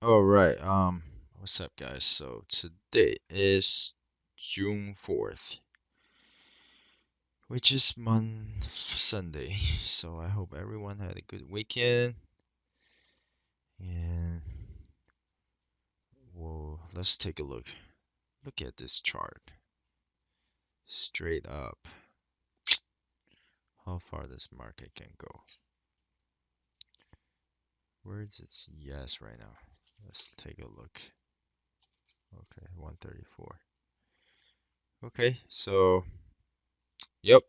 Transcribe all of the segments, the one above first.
All right. What's up, guys? So today is June 4th, which is Sunday. So I hope everyone had a good weekend. And well, let's take a look. Look at this chart. Straight up. How far this market can go. Where is its yes right now? Let's take a look. Okay, 134. Okay, so yep,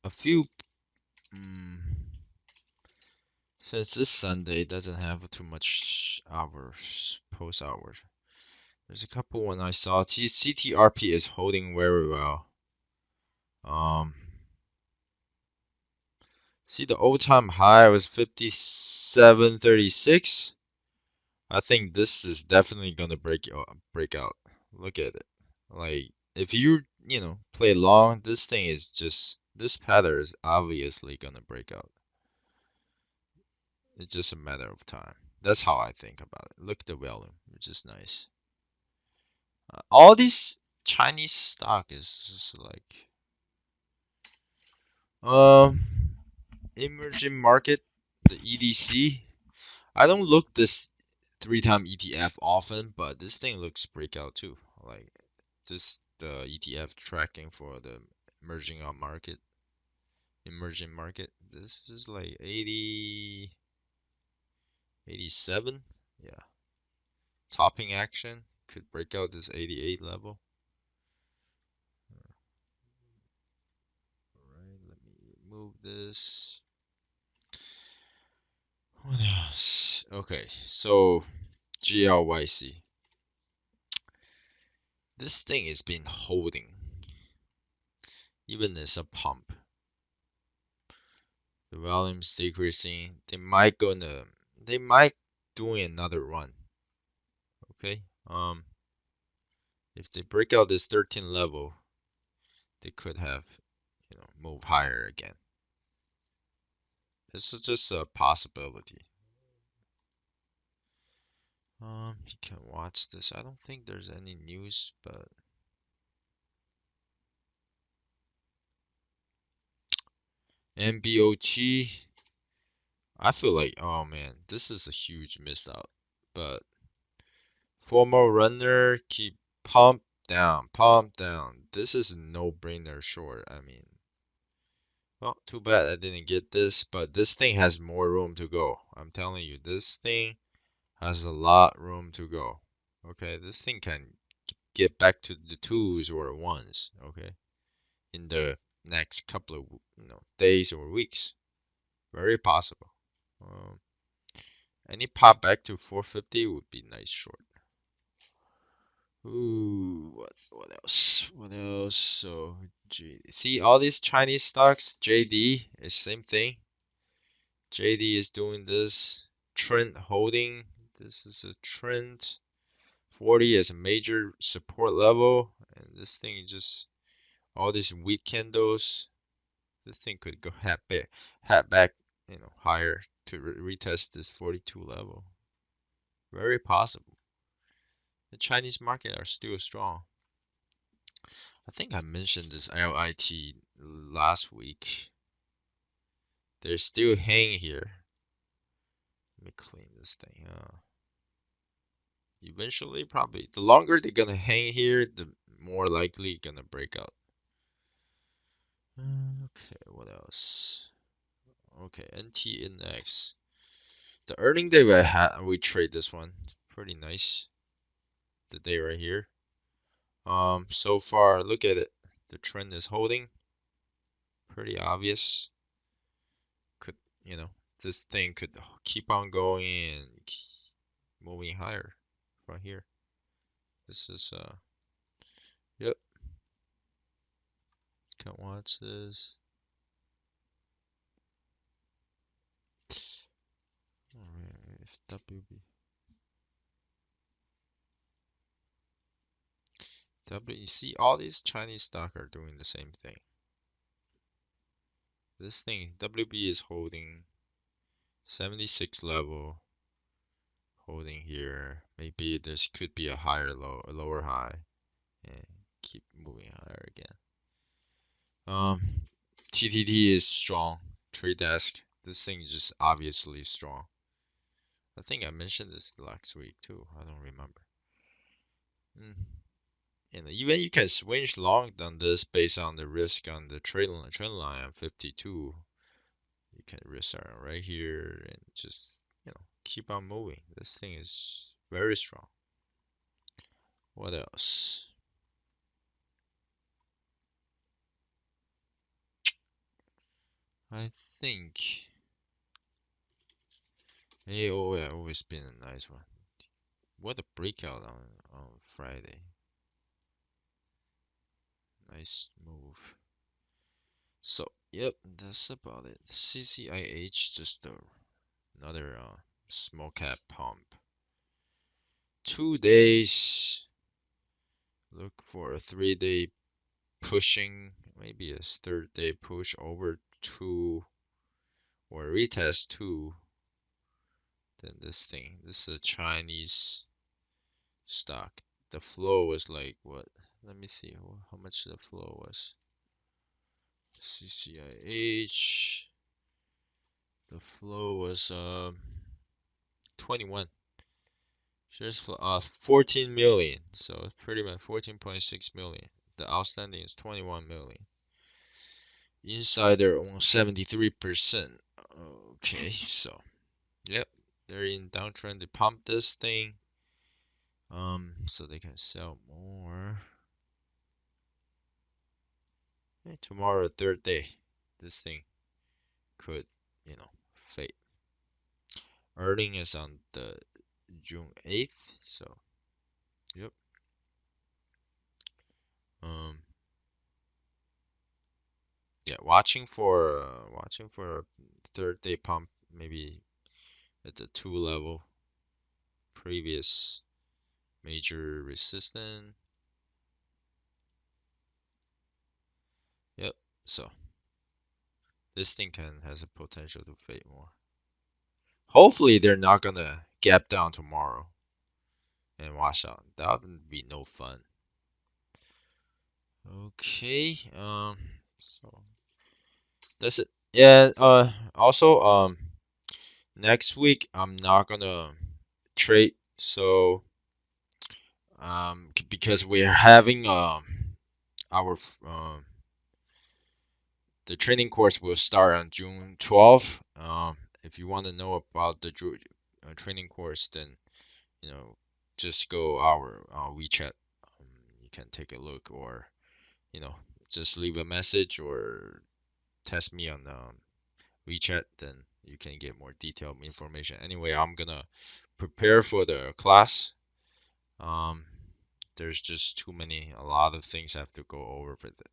a few. Mm, Since this Sunday doesn't have too much hours, post hours. There's a couple when I saw CTRP is holding very well. Um, see the all-time high was 57.36. I think this is definitely gonna break out. Look at it. Like if you play long, this thing is just this pattern is obviously gonna break out. It's just a matter of time. That's how I think about it. Look at the volume, which is nice. All these Chinese stock is just like um emerging market, the EDC. I don't look this three-time ETF often, but this thing looks breakout too. Like this the ETF tracking for the emerging market. This is like 80, 87. Yeah, topping action could break out this 88 level. All right, let me move this. What else? Okay, so GLYC. This thing has been holding, even as a pump. The volume's decreasing. They might doing another run. Okay. If they break out this 13 level, they could have, move higher again. This is just a possibility. You can watch this. I don't think there's any news, but MBOT. I feel like, oh man, this is a huge miss out. But former runner, keep pump down, pump down. This is a no-brainer short. I mean, well, too bad I didn't get this, but this thing has more room to go. I'm telling you, this thing has a lot room to go. Okay, this thing can get back to the twos or ones. Okay, in the next couple of days or weeks, very possible. Um, any pop back to 450 would be nice short. Ooh, what else? What else? So, see all these Chinese stocks, JD is same thing. JD is doing this. Trend holding. This is a trend. 40 is a major support level, and this thing just all these weak candles. This thing could go hat back, higher to retest this 42 level. Very possible. The Chinese market are still strong. I think I mentioned this LIT last week. They're still hanging here. Let me clean this thing. Eventually, probably the longer they're gonna hang here, the more likely gonna break out. Okay, what else? Okay, NT index. The earning day we trade this one. Pretty nice. The day right here. So far, look at it. The trend is holding. Pretty obvious. Could, you know, this thing could keep on going and moving higher from here. This is, yep, can watch this. Alright, if WB, WEC, all these Chinese stock are doing the same thing. This thing, WB is holding 76 level. holding here. Maybe this could be a higher low, a lower high, and keep moving higher again. TTT is strong. Trade desk. This thing is just obviously strong. I think I mentioned this last week too. I don't remember. Mm. And even you can swing long on this based on the risk on the trend line on 52. You can risk around right here and just keep on moving. This thing is very strong. What else? I think AOA always been a nice one. What a breakout on Friday. Nice move. So, yep, that's about it. CCIH, just another small cap pump. 2 days. Look for a 3 day pushing, maybe a third day push over two or retest two. Then this thing, this is a Chinese stock. The flow was like what? Let me see how much the flow was. CCIH. The flow was 21. Shares flow 14 million. So pretty much 14.6 million. The outstanding is 21 million. Insider owns 73%. Okay, so yep, they're in downtrend. They pump this thing, so they can sell more. Okay, tomorrow, third day, this thing could, fade. Earning is on the June 8th, so yep. Um, yeah, watching for a third day pump, maybe at the two level, previous major resistance. Yep. So this thing has a potential to fade more. Hopefully they're not gonna gap down tomorrow and wash out. That would be no fun. Okay. So that's it. Yeah. Also, next week I'm not gonna trade. So, because we're having our the training course will start on June 12th. If you want to know about the training course, then you know just go our WeChat. You can take a look, or you know just leave a message or text me on WeChat. Then you can get more detailed information. Anyway, I'm gonna prepare for the class. Um, there's just a lot of things I have to go over with it.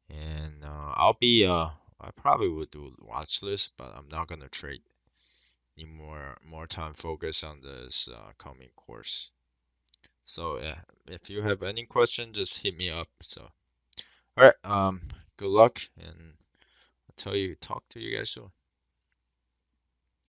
And I probably would do watch list, but I'm not gonna trade. Need more time focus on this coming course. So yeah, if you have any question, just hit me up. So all right, good luck, and talk to you guys soon.